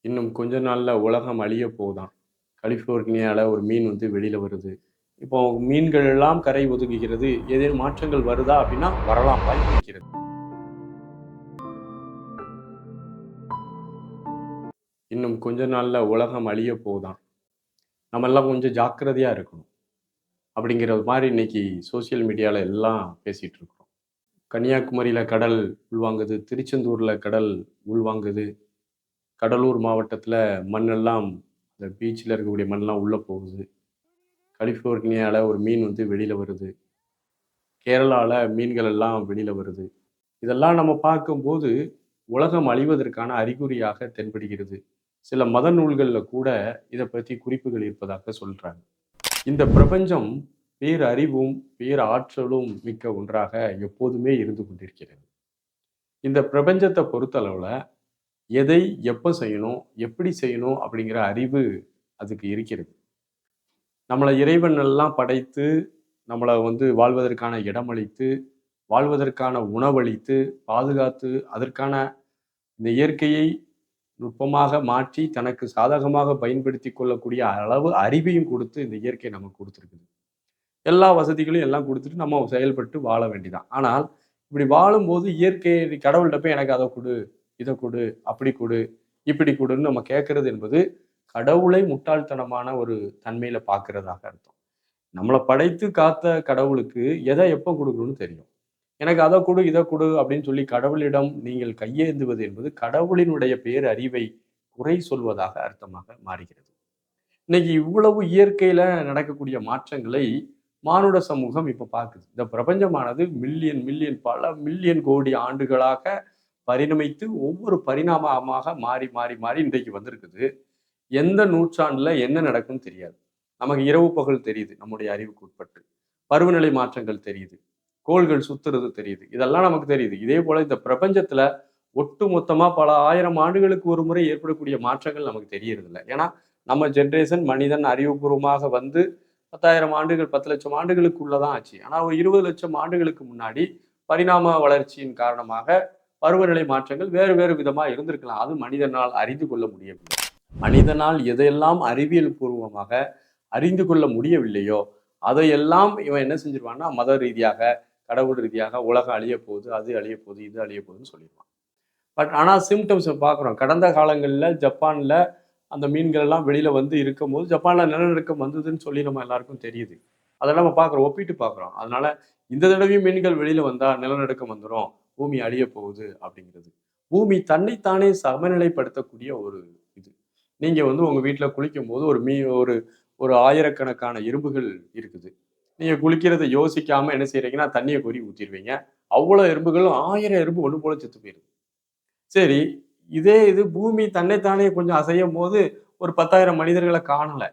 இன்னும் கொஞ்ச நாள்ல உலகம் அழிய போகுதாம். கலிஃபோர்னியால ஒரு மீன் வெளில வருது. இப்போ மீன்கள் எல்லாம் கரை ஒதுங்குகிறது. ஏதேனும் மாற்றங்கள் வருதா அப்படின்னா, வரலாம். வாய்ப்பு இருக்கிறது. இன்னும் கொஞ்ச நாள்ல உலகம் அழிய போகுதாம். நம்மெல்லாம் கொஞ்சம் ஜாக்கிரதையா இருக்கணும். அப்படிங்கிற மாரி இன்னைக்கு சோசியல் மீடியால எல்லாம் பேசிட்டு இருக்கிறோம். கன்னியாகுமரியில கடல் உள்வாங்குது. திருச்செந்தூர்ல கடல் உள்வாங்குது. கடலூர் மாவட்டத்தில மண்ணெல்லாம் இந்த பீச்ல இருக்கக்கூடிய மண்ணெல்லாம் உள்ள போகுது. கலிஃபோர்னியால ஒரு மீன் வெளில வருது. கேரளால மீன்கள் எல்லாம் வெளில வருது. இதெல்லாம் நம்ம பார்க்கும்போது, உலகம் அழிவதற்கான அறிகுறியாக தென்படுகிறது. சில மத நூல்கள்ல கூட இத பத்தி குறிப்புகள் இருப்பதாக சொல்றாங்க. இந்த பிரபஞ்சம் பேரறிவும், பேராற்றலும் மிக்க ஒன்றாக எப்போதுமே இருந்து கொண்டிருக்கிறது. இந்த பிரபஞ்சத்த பொறுத்தளவுல, எதை எப்ப செய்யணும், எப்படி செய்யணும் அப்படிங்கிற அறிவு அதுக்கு இருக்கிறது. நம்மள இறைவன் எல்லாம் படைத்து, நம்மள வாழ்வதற்கான இடமளித்து, வாழ்வதற்கான உணவளித்து, பாதுகாத்து, அதற்கான இந்த இயற்கையை நுட்பமாக மாற்றி, தனக்கு சாதகமாக பயன்படுத்திக் கொள்ளக்கூடிய அளவு அறிவையும் குடுத்து, இந்த இயற்கை நமக்கு குடுத்திருக்குது. எல்லா வசதிகளையும் எல்லாம் குடுத்துட்டு, நம்ம செயல்பட்டு வாழ வேண்டியதான். ஆனால், இப்படி வாழும்போது இயற்கை கடவுள்ட்ட போய் எனக்கு அத குடு, இத குடு, அப்படி குடு, இப்படி குடுன்னு நம்ம கேட்கிறது என்பது, கடவுளை முட்டாள்தனமான ஒரு தன்மையில பார்க்கிறதாக அர்த்தம். நம்மள படைத்து காத்த கடவுளுக்கு எத எப்ப குடுக்கணும்னு தெரியும். எனக்கு அத குடு, இத குடு அப்படின்னு சொல்லி கடவுளிடம் நீங்கள் கையேந்துவது என்பது கடவுளினுடைய பேரறிவை குறை சொல்வதாக அர்த்தமாக மாறுகிறது. இன்னைக்கு இவ்வளவு இயற்கையில நடக்கக்கூடிய மாற்றங்களை மானுட சமூகம் இப்ப பார்க்குது. இந்த பிரபஞ்சமானது மில்லியன் மில்லியன் பல மில்லியன் கோடி ஆண்டுகளாக பரிணமித்து ஒவ்வொரு பரிணாமமாக மாறி மாறி மாறி இன்றைக்கு வந்திருக்குது. எந்த நூற்றாண்டுல என்ன நடக்கும்னு தெரியாது. நமக்கு இரவு பகல் தெரியுது நம்முடைய அறிவுக்கு உட்பட்டு. பருவநிலை மாற்றங்கள் தெரியுது. கோள்கள் சுத்துறது தெரியுது. இதெல்லாம் நமக்கு தெரியுது. இதே போல இந்த பிரபஞ்சத்துல ஒட்டு மொத்தமா பல 1000 ஆண்டுகளுக்கு ஒரு முறை ஏற்படக்கூடிய மாற்றங்கள் நமக்கு தெரியறதில்ல. ஏன்னா, நம்ம ஜெனரேஷன் மனிதன் அறிவுபூர்வமாக 10,000 ஆண்டுகள், 10,00,000 ஆண்டுகளுக்குள்ள தான் ஆச்சு. ஆனா ஒரு 20,00,000 ஆண்டுகளுக்கு முன்னாடி பரிணாம வளர்ச்சியின் காரணமாக பருவநிலை மாற்றங்கள் வேறு வேறு விதமா இருந்திருக்கலாம். அது மனிதனால் அறிந்து கொள்ள முடியவில்லை. மனிதனால் எதையெல்லாம் அறிவியல் பூர்வமாக அறிந்து கொள்ள முடியவில்லையோ, அதையெல்லாம் இவன் என்ன செஞ்சிருவான்னா, மத ரீதியாக, கடவுள் ரீதியாக உலகம் அழியப் போகுது, அது அழியப் போகுது, இது அழியப் போகுதுன்னு சொல்லிருவான். ஆனா சிம்ப்டம்ஸ பார்க்குறோம். கடந்த காலங்கள்ல ஜப்பான்ல அந்த மீன்கள் எல்லாம் வெளியில இருக்கும்போது, ஜப்பான்ல நிலநடுக்கம் வந்ததுன்னு சொல்லி நம்ம எல்லாருக்கும் தெரியுது. அதெல்லாம் நம்ம பார்க்குறோம். ஒப்பிட்டு பார்க்குறோம். அதனால இந்த தடவையும் மீன்கள் வெளியில வந்தா நிலநடுக்கம் வந்துரும். பூமி அழியப் போகுது அப்படிங்கிறது. பூமி தன்னைத்தானே சமநிலைப்படுத்தக்கூடிய ஒரு இது. நீங்க உங்க வீட்ல குளிக்கும்போது ஒரு ஒரு ஆயிரக்கணக்கான எறும்புகள் இருக்குது. நீங்க குளிக்கிறத யோசிக்காம என்ன செய்றீங்கன்னா, தண்ணிய கோரி ஊத்திருவீங்க. அவ்வளோ எறும்புகளும் 1000 எறும்பு ஒண்ணு போல செத்து போயிருது. சரி, இதே இது பூமி தன்னைத்தானே கொஞ்சம் அசையும்போது, ஒரு 10,000 மனிதர்கள காணல.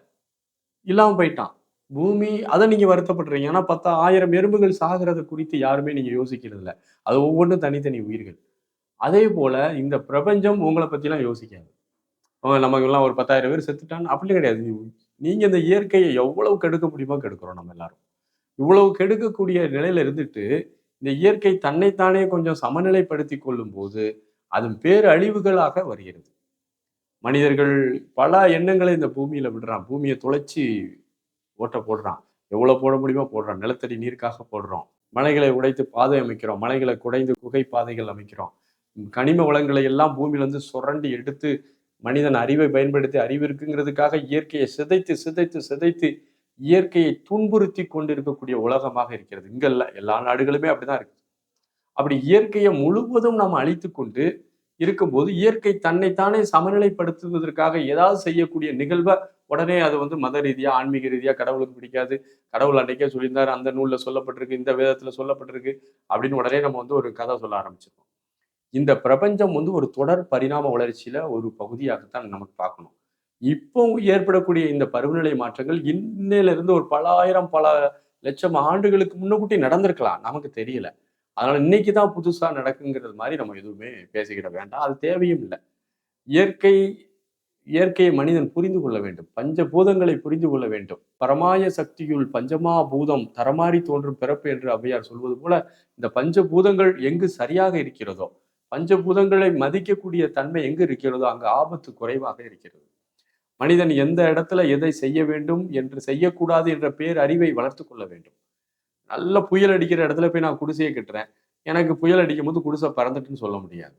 இல்லாம போயிட்டான். பூமி அத நீங்க வருத்தப்படுறீங்க. ஆனா 10,000 எறும்புகள் சாகுறத குறித்து யாருமே நீங்க யோசிக்கிறதில்ல. அது ஒவ்வொன்னும் தனித்தனி உயிர்கள். அதேபோல இந்த பிரபஞ்சம் உங்கள பத்திலாம் யோசிக்காது. நமக்கெல்லாம் ஒரு 10,000 பேர் செத்துட்டான்னு அப்படிலாம் கிடையாது. நீங்க இந்த இயற்கைய எவ்வளவு கெடுக்க முடியுமோ கெடுக்கிறோம் நம்ம எல்லாரும். இவ்வளவு கெடுக்கக்கூடிய நிலையில இருந்துட்டு, இந்த இயற்கை தன்னைத்தானே கொஞ்சம் சமநிலைப்படுத்திக் கொள்ளும்போது, அதன் பேரழிவுகளாக வருகிறது. மனிதர்கள் பல எண்ணங்களை இந்த பூமியில விடுறான். பூமிய துளைச்சு ஓட்ட போடுறான். எவ்வளவு போட முடியுமோ போடுறான். நிலத்தடி நீருக்காக போடுறோம். மலைகளை உடைத்து பாதை அமைக்கிறோம். மலைகளை குடைந்து குகை பாதைகள் அமைக்கிறோம். கனிம வளங்களை எல்லாம் பூமியிலிருந்து சுரண்டி எடுத்து மனிதன் அறிவை பயன்படுத்தி அறிவு இருக்குங்கிறதுக்காக இயற்கையை சிதைத்து சிதைத்து சிதைத்து இயற்கையை துன்புறுத்தி கொண்டிருக்கக்கூடிய உலகமாக இருக்கிறது. இங்க இல்ல, எல்லா நாடுகளுமே அப்படிதான் இருக்கு. அப்படி இயற்கையை முழுவதும் நாம் அழித்துக் கொண்டு இருக்கும்போது இயற்கை தன்னைத்தானே சமநிலைப்படுத்துவதற்காக ஏதாவது செய்யக்கூடிய நிகழ்வை உடனே அது மத ரீதியா, ஆன்மீக ரீதியா கடவுளுக்கு பிடிக்காது. கடவுள் அன்னைக்கே சொல்லியிருந்தாரு, அந்த நூல்ல சொல்லப்பட்டிருக்கு, இந்த வேதத்துல சொல்லப்பட்டிருக்கு அப்படின்னு உடனே நம்ம ஒரு கதை சொல்ல ஆரம்பிச்சிருக்கோம். இந்த பிரபஞ்சம் ஒரு தொடர் பரிணாம வளர்ச்சியில ஒரு பகுதியாகத்தான் நமக்கு பார்க்கணும். இப்போ ஏற்படக்கூடிய இந்த பருவநிலை மாற்றங்கள் இன்னையில இருந்து ஒரு பல ஆயிரம், பல லட்சம் ஆண்டுகளுக்கு முன்னக்கூட்டி நடந்திருக்கலாம். நமக்கு தெரியல. அதனால இன்னைக்கு தான் புதுசா நடக்குங்கிறது மாரி நம்ம எதுவுமே பேசிக்கிட வேண்டாம். அது தேவையும் இல்ல. இயற்கை இயற்கையை மனிதன் புரிந்து கொள்ள வேண்டும். பஞ்சபூதங்களை புரிந்து கொள்ள வேண்டும். பரமாய சக்தியுள் பஞ்சமா பூதம் தரமாரி தோன்றும் பிறப்பு என்று ஔவையார் சொல்வது போல, இந்த பஞ்சபூதங்கள் எங்கு சரியாக இருக்கிறதோ, பஞ்சபூதங்களை மதிக்கக்கூடிய தன்மை எங்கு இருக்கிறதோ அங்கு ஆபத்து குறைவாக இருக்கிறது. மனிதன் எந்த இடத்துல எதை செய்ய வேண்டும் என்று செய்யக்கூடாது என்ற பேரறிவை வளர்த்து கொள்ள வேண்டும். நல்ல புயல் அடிக்கிற இடத்துல போய் நான் குடிசையை கட்டுறேன். எனக்கு புயல் அடிக்கும் போது குடிசை பறந்துட்டுன்னு சொல்ல முடியாது.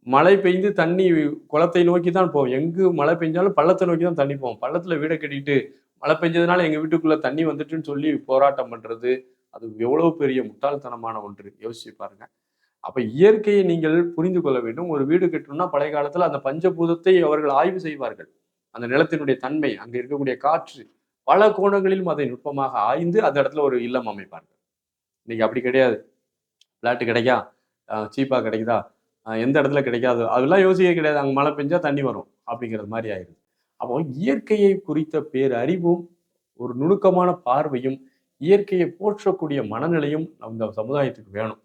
மழை பெய்து தண்ணி குளத்தை நோக்கி தான் போகும். எங்கு மழை பெஞ்சாலும் பள்ளத்தை நோக்கி தான் தண்ணி போகும். பள்ளத்துல வீட கட்டிட்டு மழை பெஞ்சதுனால எங்க வீட்டுக்குள்ள தண்ணி வந்துட்டுன்னு சொல்லி போராட்டம் பண்றது, அது எவ்வளவு பெரிய முட்டாள்தனமான ஒன்று. யோசிச்சு பாருங்க. அப்ப இயற்கையை நீங்கள் புரிந்து கொள்ள வேண்டும். ஒரு வீடு கட்டணும்னா பழைய காலத்துல அந்த பஞ்சபூதத்தை அவர்கள் ஆய்வு செய்வார்கள். அந்த நிலத்தினுடைய தன்மை, அங்க இருக்கக்கூடிய காற்று, பல கோணங்களிலும் அதை நுட்பமாக ஆய்ந்து அந்த இடத்துல ஒரு இல்லம் அமைப்பார்கள். இன்னைக்கு அப்படி கிடையாது. பிளாட் கிடைக்கா, சீப்பா கிடைக்குதா, எந்த இடத்துல கிடைக்காது, அதெல்லாம் யோசிக்க கிடையாது. அங்க மழை பெஞ்சா தண்ணி வரும் அப்படிங்கிறது மாதிரி ஆயிடுது. அப்போ இயற்கையை குறித்த பேரறிவும், ஒரு நுணுக்கமான பார்வையும், இயற்கையை போற்றக்கூடிய மனநிலையும் அந்த சமுதாயத்துக்கு வேணும்.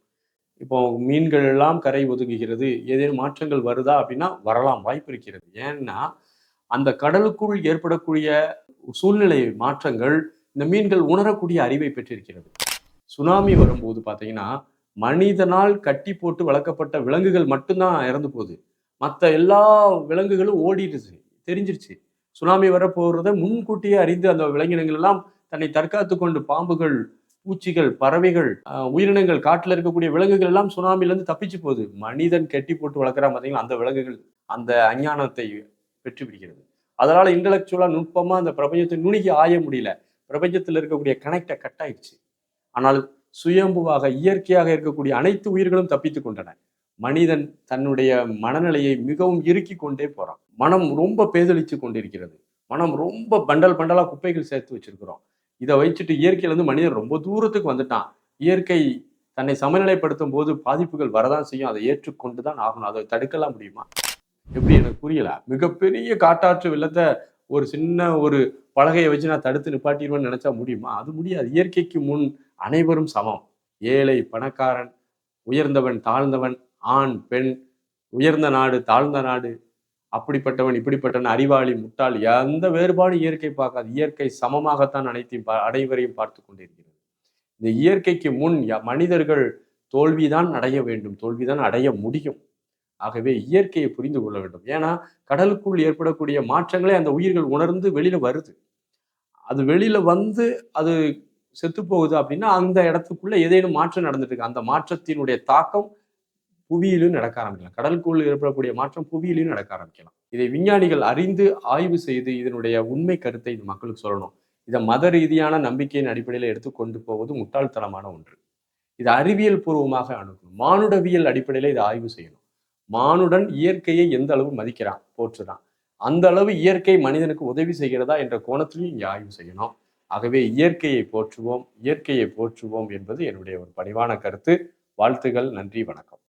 இப்போ மீன்கள் எல்லாம் கரை ஒதுங்குகிறது, ஏதேனும் மாற்றங்கள் வருதா அப்படின்னா வரலாம், வாய்ப்பு இருக்கிறது. ஏன்னா அந்த கடலுக்குள் ஏற்படக்கூடிய சூழ்நிலை மாற்றங்கள் இந்த மீன்கள் உணரக்கூடிய அறிவை பெற்றிருக்கிறது. சுனாமி வரும்போது பார்த்தீங்கன்னா, மனிதனால் கட்டி போட்டு வளர்க்கப்பட்ட விலங்குகள் மட்டும்தான் இறந்து போகுது. மற்ற எல்லா விலங்குகளும் ஓடிடுச்சு, தெரிஞ்சிருச்சு. சுனாமி வரப்போறத முன்கூட்டியே அறிந்து அந்த விலங்கினங்கள் எல்லாம் தன்னை தற்காத்து கொண்டு பாம்புகள், பூச்சிகள், பறவைகள், உயிரினங்கள், காட்டுல இருக்கக்கூடிய விலங்குகள் எல்லாம் சுனாமிலேருந்து தப்பிச்சு போகுது. மனிதன் கட்டி போட்டு வளர்க்குறான் பார்த்தீங்கன்னா, அந்த விலங்குகள் அந்த அஞ்ஞானத்தை பெற்று விடுகிறது. அதனால இன்டலெக்சுவலா நுட்பமா அந்த பிரபஞ்சத்தை நுணுகி ஆய முடியல. பிரபஞ்சத்தில் இருக்கக்கூடிய கனெக்டை கட் ஆயிடுச்சு. ஆனால் சுயம்புவாக இயற்கையாக இருக்கக்கூடிய அனைத்து உயிர்களும் தப்பித்துக் கொண்டன. மனிதன் தன்னுடைய மனநிலையை மிகவும் இறுக்கி கொண்டே போறான். மனம் ரொம்ப பேதலிச்சு கொண்டிருக்கிறது. மனம் ரொம்ப பண்டல் பண்டலா குப்பைகள் சேர்த்து வச்சிருக்கிறோம். இதை வச்சுட்டு இயற்கையில இருந்து மனிதன் ரொம்ப தூரத்துக்கு வந்துட்டான். இயற்கை தன்னை சமநிலைப்படுத்தும் போது பாதிப்புகள் வரதான் செய்யும். அதை ஏற்றுக்கொண்டுதான் ஆகணும். அதை தடுக்கலாம் முடியுமா? எப்படி எனக்கு புரியல. மிகப்பெரிய காட்டாற்று வெள்ளத்தை ஒரு சின்ன ஒரு பலகையை வச்சு நான் தடுத்து நிப்பாட்டிடுவேன்னு நினைச்சா முடியுமா? அது முடியாது. இயற்கைக்கு முன் அனைவரும் சமம். ஏழை, பணக்காரன், உயர்ந்தவன், தாழ்ந்தவன், ஆண், பெண், உயர்ந்த நாடு, தாழ்ந்த நாடு, அப்படிப்பட்டவன், இப்படிப்பட்டவன், அறிவாளி, முட்டாள், எந்த வேறுபாடும் இயற்கை பார்க்காது. இயற்கை சமமாகத்தான் அனைவரையும் பார்த்து கொண்டிருக்கிறது. இந்த இயற்கைக்கு முன் மனிதர்கள் தோல்விதான் அடைய வேண்டும், தோல்விதான் அடைய முடியும். ஆகவே இயற்கையை புரிந்து கொள்ள வேண்டும். ஏன்னா கடலுக்குள் ஏற்படக்கூடிய மாற்றங்களே அந்த உயிர்கள் உணர்ந்து வெளியில வருது. அது வெளியில வந்து அது செத்து போகுது அப்படின்னா அந்த இடத்துக்குள்ள ஏதேனும் மாற்றம் நடந்துட்டு இருக்கு. அந்த மாற்றத்தினுடைய தாக்கம் புவியிலும் நடக்க ஆரம்பிக்கலாம். கடலுக்குள் ஏற்படக்கூடிய மாற்றம் புவியிலும் நடக்க ஆரம்பிக்கலாம். இதை விஞ்ஞானிகள் அறிந்து ஆய்வு செய்து இதனுடைய உண்மை கருத்தை இந்த மக்களுக்கு சொல்லணும். இதை மத ரீதியான நம்பிக்கையின் அடிப்படையில் எடுத்துக்கொண்டு போவது முட்டாள்தனமான ஒன்று. இது அறிவியல் பூர்வமாக அணுகணும். மானுடவியல் அடிப்படையில் இதை ஆய்வு செய்யணும். மானுடன் இயற்கையை எந்த அளவு மதிக்கிறான், போற்றுறான், அந்த அளவு இயற்கை மனிதனுக்கு உதவி செய்கிறதா என்ற கோணத்திலையும் இங்கே ஆய்வு செய்யணும். ஆகவே இயற்கையை போற்றுவோம், இயற்கையை போற்றுவோம் என்பது என்னுடைய ஒரு பணிவான கருத்து. வாழ்த்துகள், நன்றி, வணக்கம்.